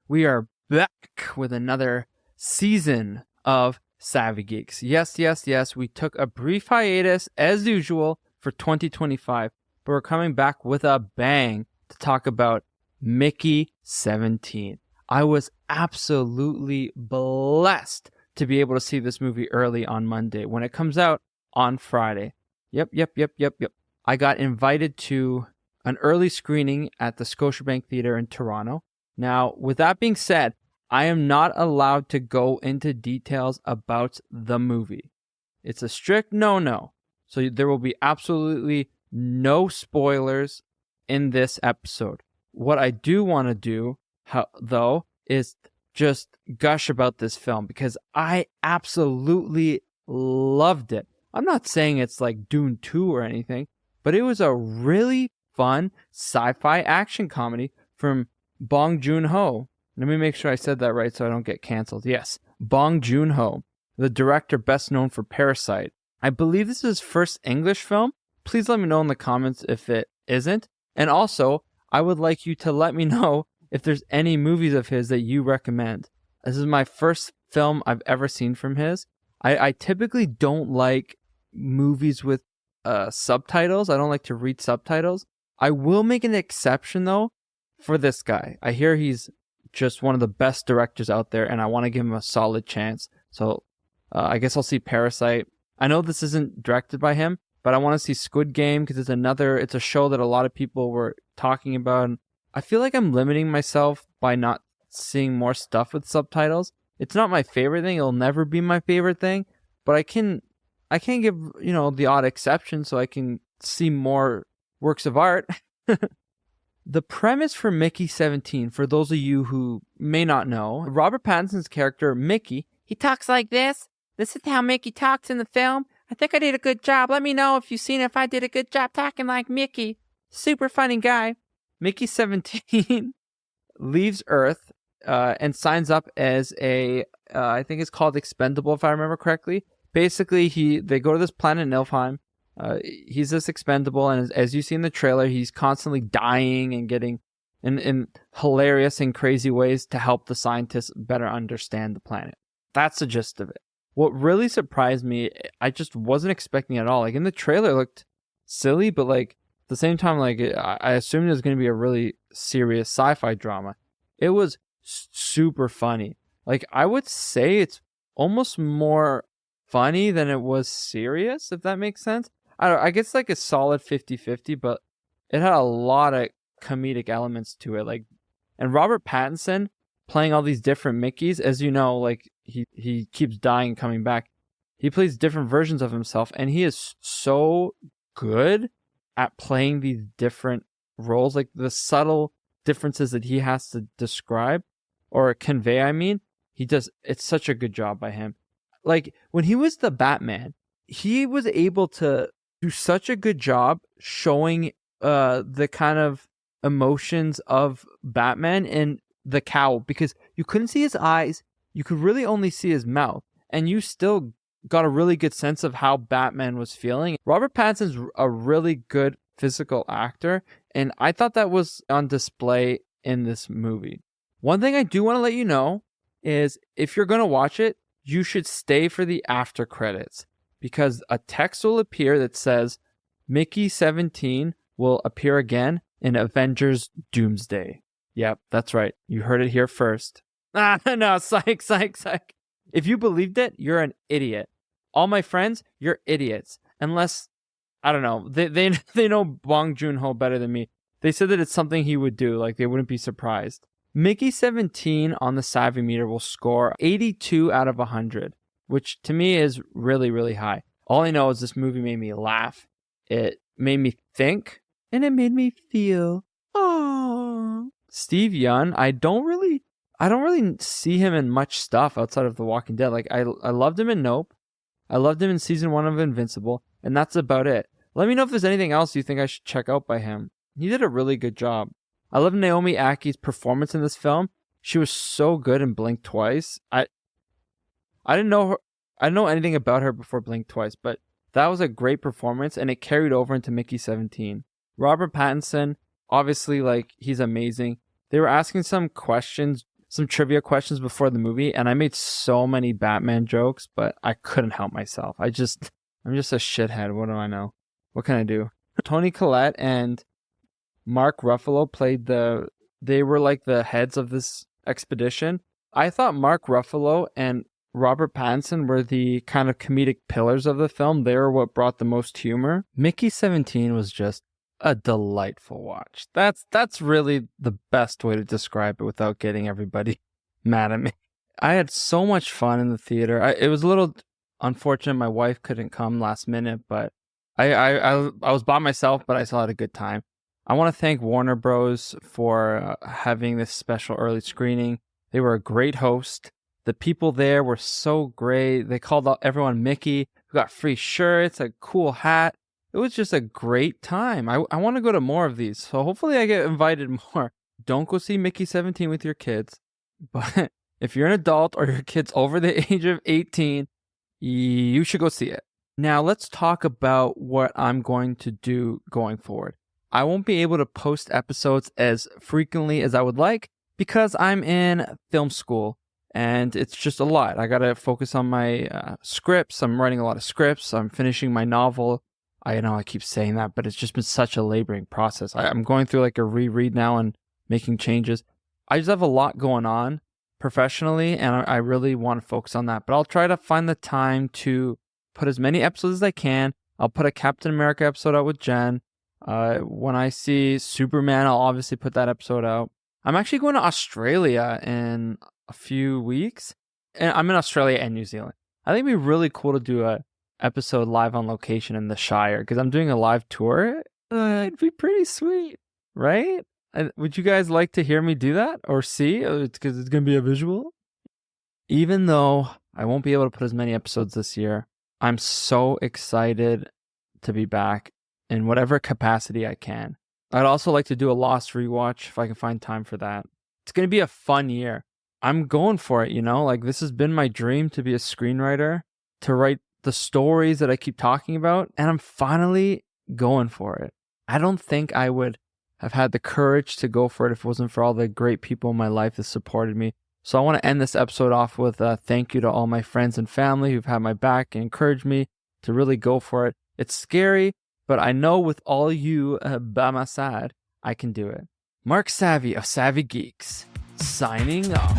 We are back with another season of Savvy Geeks. Yes. We took a brief hiatus, as usual, for 2025, but we're coming back with a bang to talk about Mickey17. I was absolutely blessed to be able to see this movie early on Monday when it comes out on Friday. Yep. I got invited to an early screening at the Scotiabank Theatre in Toronto. Now, with that being said, I am not allowed to go into details about the movie. It's a strict no-no. So there will be absolutely no spoilers in this episode. What I do want to do, though, is just gush about this film because I absolutely loved it. I'm not saying it's like Dune 2 or anything, but it was a really fun sci-fi action comedy from Bong Joon-ho. Let me make sure I said that right so I don't get canceled. Yes, Bong Joon-ho, the director best known for Parasite. I believe this is his first English film. Please let me know in the comments if it isn't. And also, I would like you to let me know if there's any movies of his that you recommend. This is my first film I've ever seen from his. I typically don't like movies with subtitles. I don't like to read subtitles. I will make an exception, though, for this guy. I hear he's just one of the best directors out there, and I want to give him a solid chance. So I guess I'll see Parasite. I know this isn't directed by him, but I want to see Squid Game because it's a show that a lot of people were talking about. And I feel like I'm limiting myself by not seeing more stuff with subtitles. It's not my favorite thing. It'll never be my favorite thing, but I can give, the odd exception so I can see more works of art. The premise for Mickey17, for those of you who may not know, Robert Pattinson's character, Mickey, he talks like this. This is how Mickey talks in the film. I think I did a good job. Let me know if you've seen if I did a good job talking like Mickey. Super funny guy. Mickey17 leaves Earth and signs up as I think it's called Expendable, if I remember correctly. Basically, they go to this planet Nilfheim. He's this expendable, and as you see in the trailer, he's constantly dying and getting in hilarious and crazy ways to help the scientists better understand the planet. That's the gist of it. What really surprised me, I just wasn't expecting at all. Like in the trailer, it looked silly, but like at the same time, like I assumed it was going to be a really serious sci-fi drama. It was super funny. Like I would say it's almost more funny than it was serious, if that makes sense. I guess like a solid 50-50, but it had a lot of comedic elements to it. And Robert Pattinson playing all these different Mickeys, as you know, like he keeps dying and coming back. He plays different versions of himself, and he is so good at playing these different roles, like the subtle differences that he has to describe or convey. It's such a good job by him. Like when he was the Batman, he was able to do such a good job showing the kind of emotions of Batman in the cowl, because you couldn't see his eyes, you could really only see his mouth, and you still got a really good sense of how Batman was feeling. Robert Pattinson's a really good physical actor, and I thought that was on display in this movie. One thing I do want to let you know is if you're going to watch it, you should stay for the after credits, because a text will appear that says Mickey17 will appear again in Avengers Doomsday. Yep, that's right. You heard it here first. No, psych. If you believed it, you're an idiot. All my friends, you're idiots. Unless, I don't know, they know Bong Joon-ho better than me. They said that it's something he would do, like they wouldn't be surprised. Mickey17 on the Savvy meter will score 82 out of 100, which to me is really, really high. All I know is this movie made me laugh. It made me think, and it made me feel. Aww. Steve Yeun, I don't really see him in much stuff outside of The Walking Dead. Like I loved him in Nope. I loved him in season 1 of Invincible, and that's about it. Let me know if there's anything else you think I should check out by him. He did a really good job. I love Naomi Aki's performance in this film. She was so good in Blink Twice. I didn't know her. I didn't know anything about her before Blink Twice, but that was a great performance, and it carried over into Mickey17. Robert Pattinson, obviously, like, he's amazing. They were asking some questions some trivia questions before the movie, and I made so many Batman jokes, but I couldn't help myself. I'm just a shithead. What do I know? What can I do? Toni Collette and Mark Ruffalo they were like the heads of this expedition. I thought Mark Ruffalo and Robert Pattinson were the kind of comedic pillars of the film. They were what brought the most humor. Mickey17 was just a delightful watch. That's really the best way to describe it without getting everybody mad at me. I had so much fun in the theater. It was a little unfortunate my wife couldn't come last minute, but I was by myself, but I still had a good time. I want to thank Warner Bros. For having this special early screening. They were a great host. The people there were so great. They called out everyone Mickey. We got free shirts, a cool hat. It was just a great time. I want to go to more of these. So hopefully I get invited more. Don't go see Mickey17 with your kids. But if you're an adult or your kid's over the age of 18, you should go see it. Now let's talk about what I'm going to do going forward. I won't be able to post episodes as frequently as I would like because I'm in film school. And it's just a lot. I got to focus on my scripts. I'm writing a lot of scripts. I'm finishing my novel. I know I keep saying that, but it's just been such a laboring process. I'm going through like a reread now and making changes. I just have a lot going on professionally, and I really want to focus on that. But I'll try to find the time to put as many episodes as I can. I'll put a Captain America episode out with Jen. When I see Superman, I'll obviously put that episode out. I'm actually going to Australia in a few weeks, and I'm in Australia and New Zealand. I think it'd be really cool to do a episode live on location in the Shire because I'm doing a live tour. It'd be pretty sweet, right? Would you guys like to hear me do that or see? Because it's gonna be a visual. Even though I won't be able to put as many episodes this year, I'm so excited to be back in whatever capacity I can. I'd also like to do a Lost rewatch if I can find time for that. It's gonna be a fun year. I'm going for it, like this has been my dream to be a screenwriter, to write the stories that I keep talking about, and I'm finally going for it. I don't think I would have had the courage to go for it if it wasn't for all the great people in my life that supported me. So I want to end this episode off with a thank you to all my friends and family who've had my back and encouraged me to really go for it. It's scary, but I know with all you by my side, I can do it. Mark Savvy of Savvy Geeks, signing off.